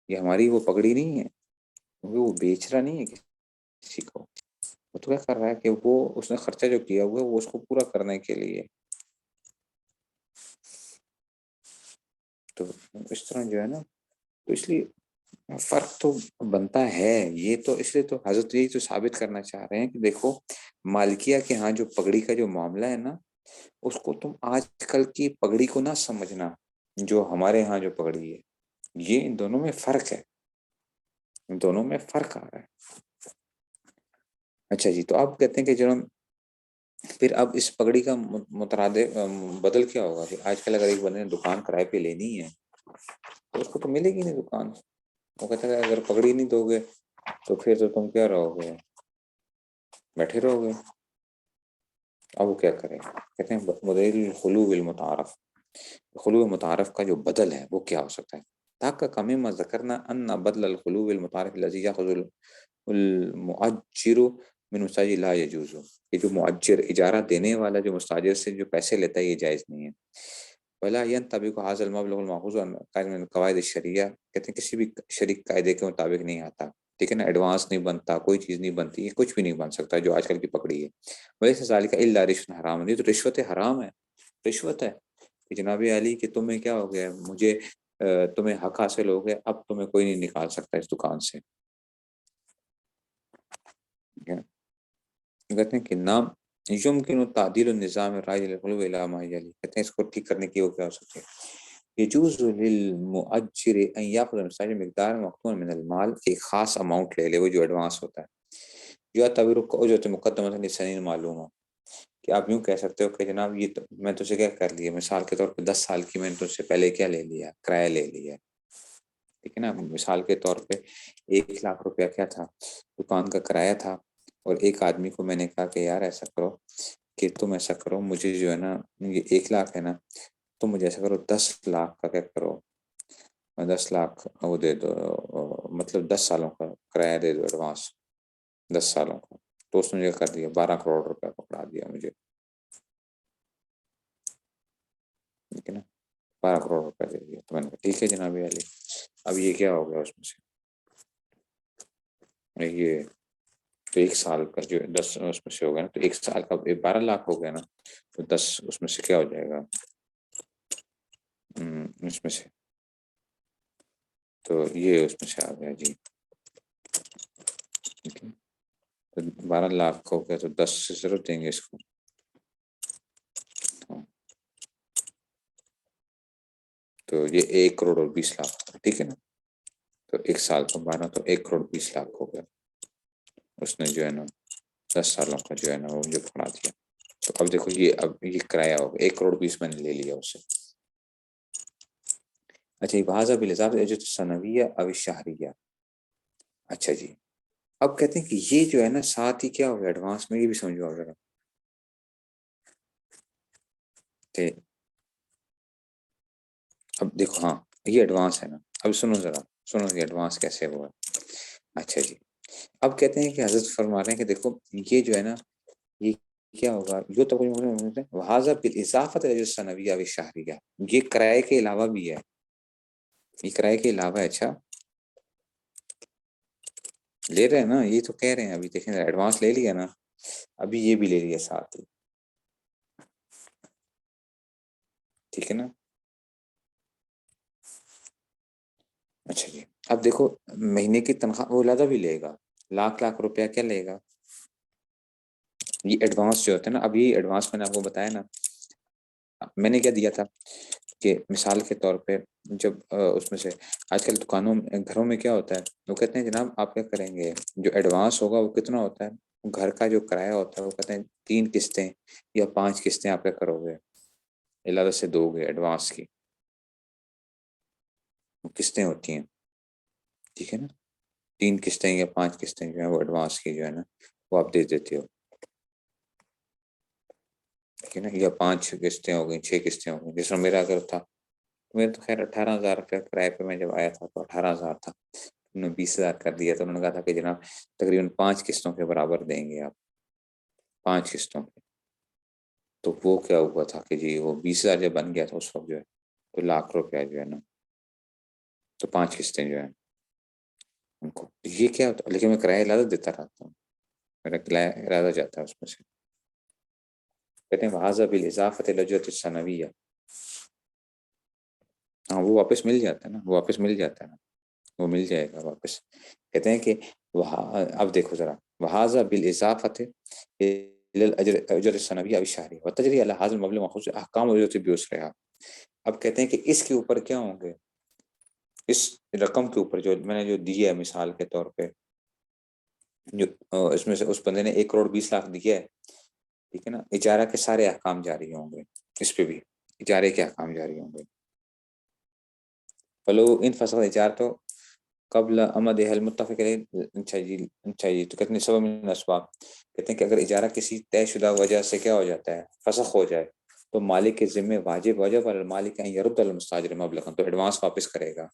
Speaker 1: یہ ہماری وہ پگڑی نہیں ہے، کیونکہ وہ بیچ رہا نہیں ہے کسی کو، وہ تو کیا کر رہا ہے کہ وہ اس نے خرچہ جو کیا ہوا ہے وہ اس کو پورا کرنے کے لیے، تو اس طرح جو ہے نا، تو اس لیے فرق تو بنتا ہے، یہ تو اس لیے تو حضرت یہی تو ثابت کرنا چاہ رہے ہیں کہ دیکھو مالکیہ کے ہاں جو پگڑی کا جو معاملہ ہے نا، اس کو تم آج کل کی پگڑی کو نہ سمجھنا، جو ہمارے ہاں جو پگڑی ہے، یہ ان دونوں میں فرق ہے، ان دونوں میں فرق آ رہا ہے۔ اچھا جی، تو آپ کہتے ہیں کہ جو پھر اب اس پگڑی کا مترادف بدل کیا ہوگا کہ آج کل اگر ایک بندے نے دکان کرائے پہ لینی ہے تو اس کو تو ملے گی نہیں دکان، وہ کہتا ہے اگر پگڑی نہیں دو گے تو پھر تو تم کیا رہو گے، بیٹھے رہو گے۔ اب وہ کیا کرے، کہتے ہیں بدل الخلو بالمتعارف، خلو متعارف کا جو بدل ہے وہ کیا ہو سکتا ہے؟ تاکہ کمی ما ذکرنا ان بدل الخلو بالمتعارف الذي ياخذ المؤجر من مساجد لا يجوز، کہ جو مؤجر اجارہ دینے والا جو مستاجر سے جو پیسے لیتا ہے یہ جائز نہیں ہے۔ ولا ينطبق هذا المبلغ المأخوذ عن قاعدة من القواعد الشرعية، کہتے ہیں کسی بھی شریک قاعدے کے مطابق نہیں آتا، ٹھیک ہے نا، ایڈوانس نہیں بنتا، کوئی چیز نہیں بنتی، یہ کچھ بھی نہیں بن سکتا جو آج کل کی پکڑی ہے۔ ویسے ذالک الا رشوۃ حرام، یہ تو رشوت حرام ہے، رشوت ہے کہ جناب علی کہ تمہیں کیا ہو گیا، مجھے تمہیں حق حاصل ہو گیا، اب تمہیں کوئی نہیں نکال سکتا اس دکان سے۔ کہتے ہیں کہ نام یمکن تعدیل النظام الرائج للقلوب الى ما یلی، کہتے ہیں اس کو ٹھیک کرنے کی وہ کیا ہو سکتے ہیں، یجوز للمؤجر ان یاخذ المساجر مقدار مقتون من المال، ایک خاص اماؤنٹ لے لے، وہ جو ایڈوانس ہوتا ہے، جو تعبیر اجرت مقدمہ لسنین معلوم ہو، کہ آپ یوں کہہ سکتے ہو کہ جناب یہ تو میں تجھے کیا کر لیا، مثال کے طور پہ 10 سال کی میں نے تجھ سے پہلے کیا لے لیا، کرایہ لے لیا، ٹھیک ہے نا، مثال کے طور پہ 1,00,000 روپیہ کیا تھا، دکان کا کرایہ تھا، اور ایک آدمی کو میں نے کہا کہ یار ایسا کرو کہ تم ایسا کرو، مجھے جو ہے نا یہ 1,00,000 ہے نا، تم مجھے ایسا کرو 10,00,000 کا کیا کرو، 10,00,000 وہ دے دو، مطلب 10 سالوں کا کرایہ دے دو ایڈوانس، 10 سالوں کا۔ تو اس نے مجھے کر دیا 12 کروڑ روپے پکڑا دیا مجھے، ٹھیک ہے نا، 12 کروڑ روپے دے دیا، تو میں نے کہا ٹھیک ہے جناب علی، اب یہ کیا ہو گیا اس میں سے، یہ تو 1 سال کا جو 10 اس میں سے ہو گیا نا، تو 1 سال کا 12,00,000 ہو گیا نا، تو 10 اس میں سے کیا ہو جائے گا، اس میں سے تو یہ اس میں سے آ گیا جی، ٹھیک ہے، تو 12,00,000 ہو گیا، تو 10 سے ضرور دیں گے اس کو، تو یہ 1,20,00,000، ٹھیک ہے نا، تو 1 سال کا 12 تو 1,20,00,000 ہو گیا، اس نے جو ہے نا 10 سالوں کا جو ہے نا وہ مجھے پکڑا دیا۔ تو اب دیکھو یہ اب یہ کرایہ ہوگا 1,20,00,000 میں نے لے لیا اس سے۔ اچھا بہذا بالاضافہ اجرت السنویہ او الشہریہ، اچھا جی، اب کہتے ہیں کہ یہ جو ہے نا ساتھ ہی کیا ہوگا ایڈوانس میں، یہ بھی سمجھو ذرا کہ اب دیکھو ہاں یہ ایڈوانس ہے نا، اب سنو ذرا، سنو یہ ایڈوانس کیسے ہوا۔ اچھا جی، اب کہتے ہیں کہ حضرت فرما رہے ہیں کہ دیکھو یہ جو ہے نا یہ کیا ہوگا، جو تو وہذا بالاضافہ اجرت السنویہ او الشہریہ، یہ کرائے کے علاوہ بھی ہے، یہ کرائے کے علاوہ ہے۔ اچھا لے رہے ہیں نا، یہ تو کہہ رہے ہیں، ابھی دیکھیں ایڈوانس لے لیا نا، ابھی یہ بھی لے لیا ساتھ ہی، ٹھیک ہے نا۔ اچھا جی، اب دیکھو مہینے کی تنخواہ وہ لادہ بھی لے گا، لاکھ روپیہ کیا لے گا، یہ ایڈوانس جو ہوتا ہے نا، اب یہ ایڈوانس میں نے آپ کو بتایا نا، میں نے کیا دیا تھا کہ مثال کے طور پہ جب اس میں سے آج کل دکانوں گھروں میں کیا ہوتا ہے، وہ کہتے ہیں جناب آپ کیا کریں گے، جو ایڈوانس ہوگا وہ کتنا ہوتا ہے، گھر کا جو کرایہ ہوتا ہے وہ کہتے ہیں 3 قسطیں یا 5 قسطیں آپ کیا کرو گے، علادہ سے دو گے ایڈوانس کی، وہ قسطیں ہوتی ہیں، ٹھیک ہے نا، 3 قسطیں یا 5 قسطیں جو ہیں وہ ایڈوانس کی جو ہے نا وہ آپ دے دیتے ہو، ٹھیک ہے نا، یا 5 قسطیں ہو گئی، 6 قسطیں ہو گئی، جس میں میرا اگر تھا میرے تو خیر 18,000 روپیہ کرائے پہ میں جب آیا تھا تو 18,000 تھا، انہوں نے 20,000 کر دیا، تو انہوں نے کہا تھا کہ جناب تقریباً 5 قسطوں کے برابر دیں گے آپ، 5 قسطوں کے، تو وہ کیا ہوا تھا کہ جی وہ 20,000 جب بن گیا تھا اس وقت جو ہے، تو 1,00,000 روپیہ جو ہے نا، تو 5 قسطیں جو ہیں ان کو، یہ کیا ہوتا، لیکن میں کرایہ زیادہ دیتا رہتا ہوں، میرا کرایہ زیادہ جاتا ہے اس میں سے، کہتے ہیں وہذا بالاضافۃ الاجرۃ السنویہ، ہاں وہ واپس مل جاتا ہے نا، وہ واپس مل جاتا ہے نا، وہ مل جائے گا واپس. کہتے ہیں کہ اب دیکھو ذرا، وہذا بالاضافت اجر السنوی او الشہری وتجری علی هذا المبلغ مخصوص احکام اجرت بیسرها. اب کہتے ہیں کہ اس کے اوپر کیا ہوں گے، اس رقم کے اوپر جو میں نے جو دی ہے مثال کے طور پہ، جو اس میں سے اس بندے نے 1,20,00,000 دیا ہے، ٹھیک ہے نا، اجارہ کے سارے احکام جاری ہوں گے، اس پہ بھی اجارے کے احکام جاری ہوں گے. فلو ان فسخ اجارت قبل امد المتفق علیہ. اچھا جی تو کہتے ہیں سبب من الاسباب، کہتے ہیں کہ اگر اجارہ کسی طے شدہ وجہ سے کیا ہو جاتا ہے، فسخ ہو جائے، تو مالک کے ذمہ واجب پر المالک ان یرد المستاجر مبلغا، تو ایڈوانس واپس کرے گا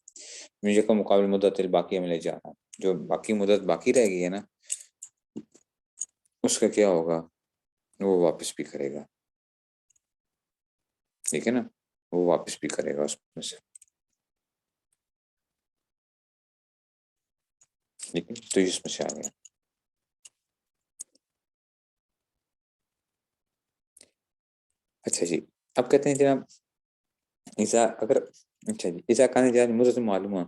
Speaker 1: مجھے کو مقابل مدت الباقی میں لے جانا، جو باقی مدت باقی رہ گئی ہے نا، اس کا کیا ہوگا، وہ واپس بھی کرے گا، ٹھیک ہے نا، وہ واپس بھی کرے گا اس میں سے. ٹھیک ہے، تو اس میں سے آ گیا. اچھا جی، اب کہتے ہیں جناب اگر اچھا جی اذا کان اجارہ مدت معلومہ،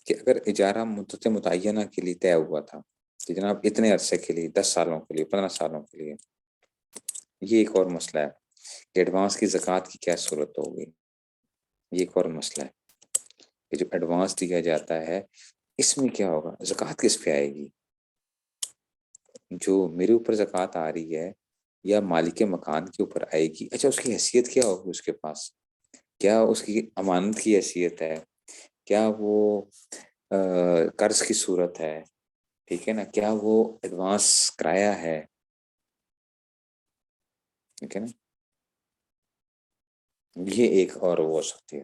Speaker 1: کہ اگر اجارہ مدت متعینہ کے لیے طے ہوا تھا کہ جناب اتنے عرصے کے لیے، 10 سالوں کے لیے، 15 سالوں کے لیے، یہ ایک اور مسئلہ ہے کہ ایڈوانس کی زکوٰۃ کی کیا صورت ہوگی. یہ ایک اور مسئلہ ہے کہ جو ایڈوانس دیا جاتا ہے اس میں کیا ہوگا، زکوٰۃ کس پہ آئے گی، جو میرے اوپر زکوٰۃ آ رہی ہے یا مالک مکان کے اوپر آئے گی. اچھا اس کی حیثیت کیا ہوگی، اس کے پاس کیا اس کی امانت کی حیثیت ہے، کیا وہ قرض کی صورت ہے، ٹھیک ہے نا، کیا وہ ایڈوانس کرایہ ہے، ٹھیک ہے نا، یہ ایک اور وہ ہو سکتی ہے.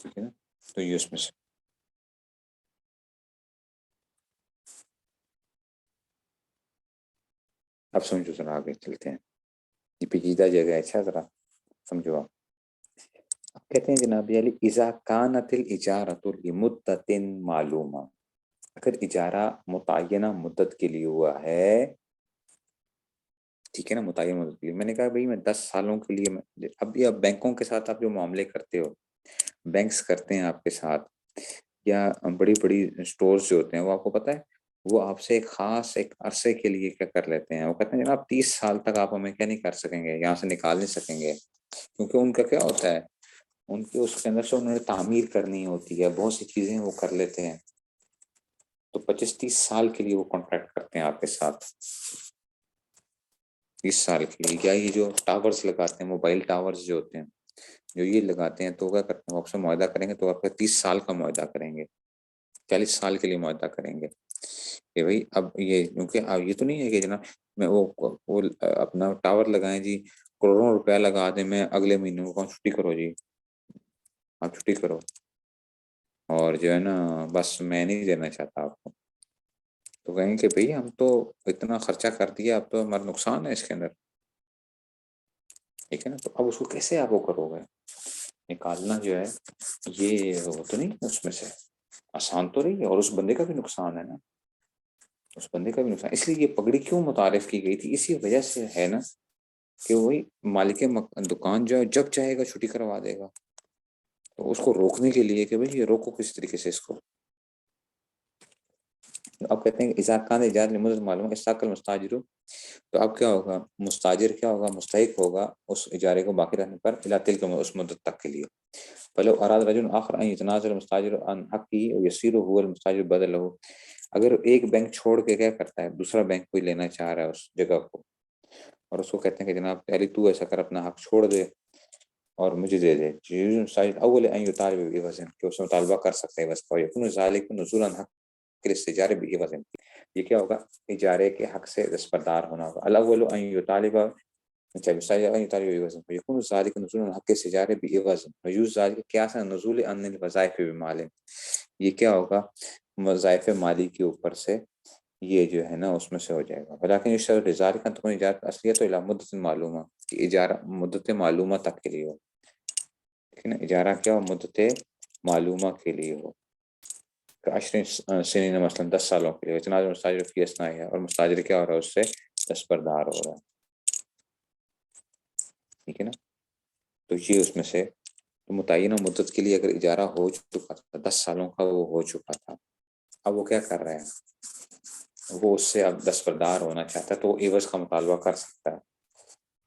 Speaker 1: ٹھیک ہے نا، تو یہ اس میں سے اب سمجھو ذرا، آگے چلتے ہیں، یہ پیچیدہ جگہ ہے، اچھا ذرا سمجھو آپ. اب کہتے ہیں جناب علی اذا کانت الاجارۃ لمدۃ معلومہ، اگر اجارہ متعینہ مدت کے لیے ہوا ہے، ٹھیک ہے نا، متعینہ مدت کے لیے، میں نے کہا بھائی میں 10 سالوں کے لیے، اب یہ بینکوں کے ساتھ آپ جو معاملے کرتے ہو، بینکس کرتے ہیں آپ کے ساتھ، یا بڑی بڑی اسٹورز جو ہوتے ہیں، وہ آپ کو پتہ ہے وہ آپ سے ایک خاص ایک عرصے کے لیے کیا کر لیتے ہیں، وہ کہتے ہیں جناب 30 سال تک آپ ہمیں کیا نہیں کر سکیں گے، یہاں سے نکال نہیں سکیں گے، کیونکہ ان کا کیا ہوتا ہے، ان کے اس کے اندر سے انہوں نے تعمیر کرنی ہوتی ہے، بہت سی چیزیں وہ کر لیتے ہیں، تو 25-30 سال کے لیے وہ کانٹریکٹ کرتے ہیں آپ کے ساتھ. 30 سال کے لیے کیا، یہ جو ٹاورز لگاتے ہیں، موبائل ٹاورز جو ہوتے ہیں، جو یہ لگاتے ہیں، تو کیا کرتے ہیں، وہ آپ سے معاہدہ کریں گے، تو آپ کا 30 سال کا معاہدہ کریں گے، 40 سال کے لیے معاہدہ کریں گے کہ بھائی اب یہ، کیونکہ اب یہ تو نہیں ہے کہ جناب میں وہ اپنا ٹاور لگائیں جی، کروڑوں روپیہ لگا دیں، میں اگلے مہینے کو کہوں چھٹی کرو جی، آپ چھٹی کرو، اور جو ہے نا بس میں نہیں دینا چاہتا آپ کو، تو کہیں کہ بھئی ہم تو اتنا خرچہ کر دیا، اب تو ہمارا نقصان ہے اس کے اندر، ٹھیک ہے نا. تو اب اس کو کیسے آپ وہ کرو گے، نکالنا جو ہے یہ وہ تو نہیں اس میں سے آسان تو نہیں ہے، اور اس بندے کا بھی نقصان ہے نا، اس بندے کا بھی نقصان. اس لیے یہ پگڑی کیوں متعارف کی گئی تھی، اسی وجہ سے ہے نا، کہ وہی مالک دکان جو ہے جب چاہے گا چھٹی کروا دے گا، تو اس کو روکنے کے لیے کہ بھئی یہ روکو کس طریقے سے اس کو. اب کہتے ہیں کہ اذا کان اجارۃ لمدۃ معلومہ استحق المستاجر، تو اب کیا ہوگا، مستاجر کیا ہوگا، مستحق ہوگا اس اجارے کو باقی رہنے پر الی تلک اس مدت تک کے لیے. فلو اراد رجل آخر ان يتنازل المستاجر عن حقه ويصير هو المستاجر بدله، اگر ایک بینک چھوڑ کے کیا کرتا ہے، دوسرا بینک کوئی لینا چاہ رہا ہے اس جگہ کو، اور اس کو کہتے ہیں کہ جناب پہلے تو ایسا کر، اپنا حق چھوڑ دے اور مجھے دے دے، اول ان يطالب بعوض، کہ اس میں مطالبہ کر سکتے ہیں بس، فيكون ذلك نزولا حق الاستجارہ بعوض، یہ کیا ہوگا، اجارے کے حق سے دستبردار ہونا ہوگا. الاول ان يطالب يكون ذلك نزول حق الاستجارہ بعوض ويجوز ذلك قياسا نزول ان الوظائف بمال، یہ کیا ہوگا، وظائف مالی کے اوپر سے یہ جو ہے نا اس میں سے ہو جائے گا. ولیکن یہ شرط ذالک ان تكون اجارۃ اصلیۃ الی مدت معلومہ، کہ اجارہ مدت معلومہ تک کے لیے ہو، لیکن اجارہ کیا ہو، مدت معلومہ کے لیے ہو، 20 سنین مثلا 10 سالوں کے لیے، اتنا مستاجر فی اسنا ہے، اور مستاجر کیا ہو رہا ہے، اس سے دستبردار ہو رہا ہے. ٹھیک ہے نا. تو یہ اس میں سے متعینہ مدت کے لیے اگر اجارہ ہو چکا تھا 10 سالوں کا وہ ہو چکا تھا، اب وہ کیا کر رہے ہیں، وہ اس سے اب دستبردار ہونا چاہتا ہے تو وہ عوض کا مطالبہ کر سکتا ہے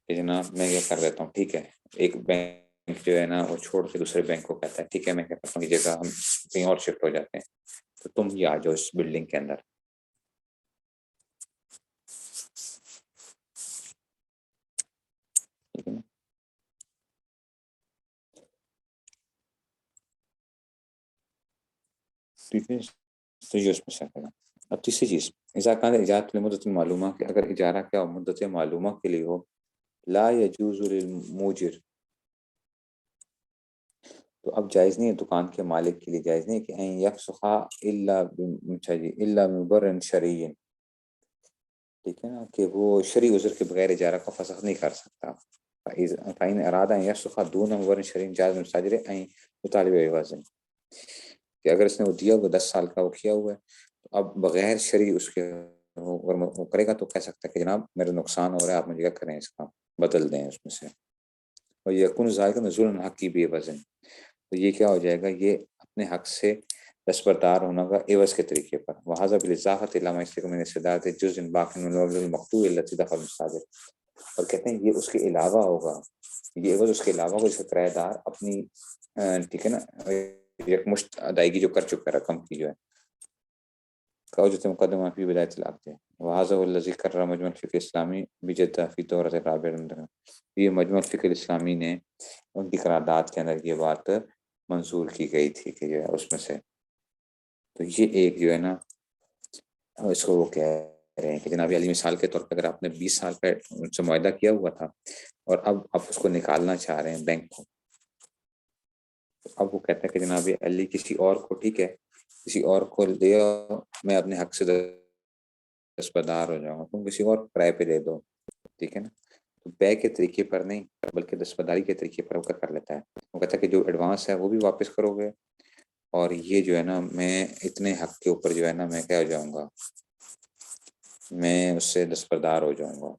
Speaker 1: کہ جناب میں یہ کر دیتا ہوں. ٹھیک ہے، ایک بینک جو ہے نا وہ چھوڑ کے دوسرے بینک کو کہتا ہے ٹھیک ہے میں کہتا ہوں یہ جگہ ہم کہیں اور شفٹ ہو جاتے ہیں تو تم ہی آ جاؤ اس بلڈنگ کے اندر. ٹھیک ہے نا. ٹھیک ہے، تو یہ اس میں سے کریں. اب تیسری چیز اذا كان اجازت لمدت معلومہ کہ اگر اجارہ کیا مدت معلومہ کے لیے ہو لا يجوز للموجر، تو اب جائز نہیں ہے دکان کے مالک کے لیے جائز نہیں کہ ان یفسخ الا بمبرر شرعی. ٹھیک ہے نا کہ وہ شرعی عذر کے بغیر اجارہ کا فسخ نہیں کر سکتا. فإن اراد ان يفسخ دون مبرر شرعی جاز المستاجر ان يطالب بعوض، کہ اگر اس نے وہ دیا وہ 10 سال کا وہ کیا ہوا ہے تو اب بغیر شرعی اس کے وہ کرے گا تو کہہ سکتا ہے کہ جناب میرا نقصان ہو رہا ہے آپ مجھے کیا کریں اس کا بدل دیں اس میں سے. اور یکون ذالک نزول الحق کی بے وزن، تو یہ کیا ہو جائے گا، یہ اپنے حق سے دستبردار ہونا کا عوض کے طریقے پر. وہذا بالاضافۃ الی ما یستحق من استدارۃ جزء باقی من المبلغ المقطوع التی دفع المستاجر، اور کہتے ہیں یہ اس کے علاوہ ہوگا، یہ عوض اس کے علاوہ ہوگا جس کا کرایہ دار اپنی ٹھیک ہے نا ایک مشت ادائیگی جو کر چکا ہے رقم کی جو ہے جو مقدمہ فی ولایت العقد ہے. وہذا هو الذی قرر مجمع الفقہ الاسلامی بجدہ فی دورۃ الرابعہ، یہ مجمع الفقہ الاسلامی نے ان کی قرارداد کے اندر یہ بات منظور کی گئی تھی کہ جو ہے اس میں سے. تو یہ ایک جو ہے نا اس کو وہ کہہ رہے ہیں کہ جناب علی مثال کے طور پہ اگر آپ نے 20 سال کا ان سے معاہدہ کیا ہوا تھا اور اب آپ اس کو نکالنا چاہ رہے ہیں بینک کو، اب وہ کہتا ہے کہ جناب علی کسی اور کو ٹھیک ہے کسی اور کو دیا میں اپنے حق سے دستبردار ہو جاؤں گا، تم کسی اور کرائے پہ دے دو. ٹھیک ہے نا، تو بے کے طریقے پر نہیں بلکہ دستبرداری کے طریقے پر وہ کر لیتا ہے. وہ کہتا ہے کہ جو ایڈوانس ہے وہ بھی واپس کرو گے اور یہ جو ہے نا میں اتنے حق کے اوپر جو ہے نا میں کیا ہو جاؤں گا، میں اس سے دستبردار ہو جاؤں گا.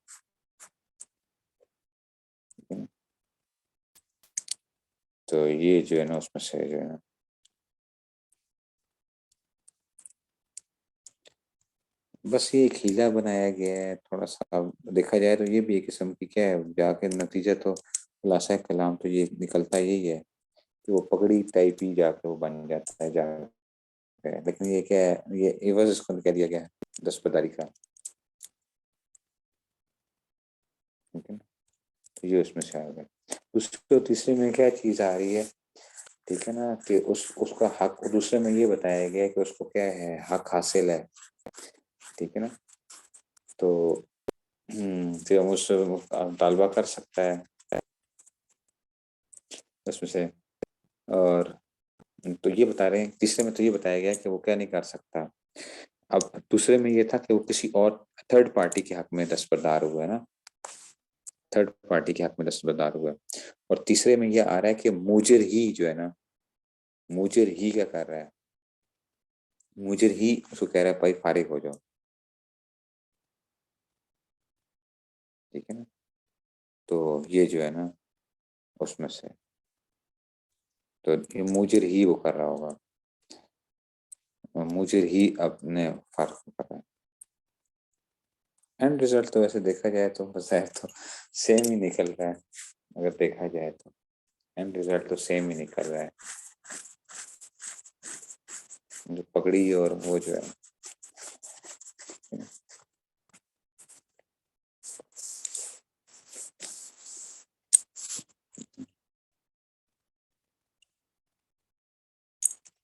Speaker 1: تو یہ جو ہے نا اس میں سے جو ہے نا بس یہ ایک ہیلا بنایا گیا ہے تھوڑا سا. دیکھا جائے تو یہ بھی ایک قسم کی کیا ہے جا کے نتیجہ تو خلاصہ کلام تو یہ نکلتا یہی ہے کہ وہ پگڑی ٹائپ ہی جا کے وہ بن جاتا ہے جا کے. لیکن یہ کیا ہے یہ عوض اس کو کہہ دیا گیا ہے دستبرداری کا. ٹھیک ہے نا، تو یہ اس میں سے آ گیا. دوسرے تیسرے میں کیا چیز آ رہی ہے، ٹھیک ہے نا کہ اس کا حق دوسرے میں یہ بتایا گیا کہ اس کو کیا ہے حق حاصل ہے. ٹھیک ہے نا، تو پھر ہم اس سے مطالبہ کر سکتا ہے اس میں سے. اور تو یہ بتا رہے ہیں تیسرے میں تو یہ بتایا گیا کہ وہ کیا نہیں کر سکتا. اب دوسرے میں یہ تھا کہ وہ کسی اور تھرڈ پارٹی کے حق میں دستبردار ہوا ہے نا، تھرڈ پارٹی کے حق میں دستبردار ہوا ہے. اور تیسرے میں یہ آ رہا ہے کہ موجر ہی جو ہے نا موجر ہی کیا کر رہا ہے، موجر ہی اس کو کہہ رہا ہے بھائی فارغ ہو جاؤ. ٹھیک ہے نا، تو یہ جو ہے نا اس میں سے تو یہ موجر ہی وہ کر رہا ہوگا، موجر ہی اپنے فرق کر رہا ہے. اینڈ رزلٹ تو ویسے دیکھا جائے تو بظاہر تو سیم ہی نکل رہا ہے. اگر دیکھا جائے تو اینڈ رزلٹ تو سیم ہی نکل رہا ہے، جو پگڑی اور وہ جو ہے.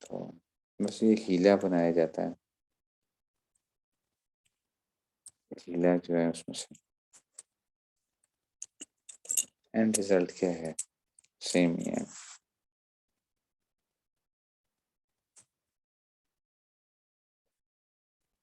Speaker 1: تو بس یہ ہیلا بنایا جاتا ہے، ہیلا جو ہے اس میں سے اینڈ رزلٹ کیا ہے سیم ہی ہے.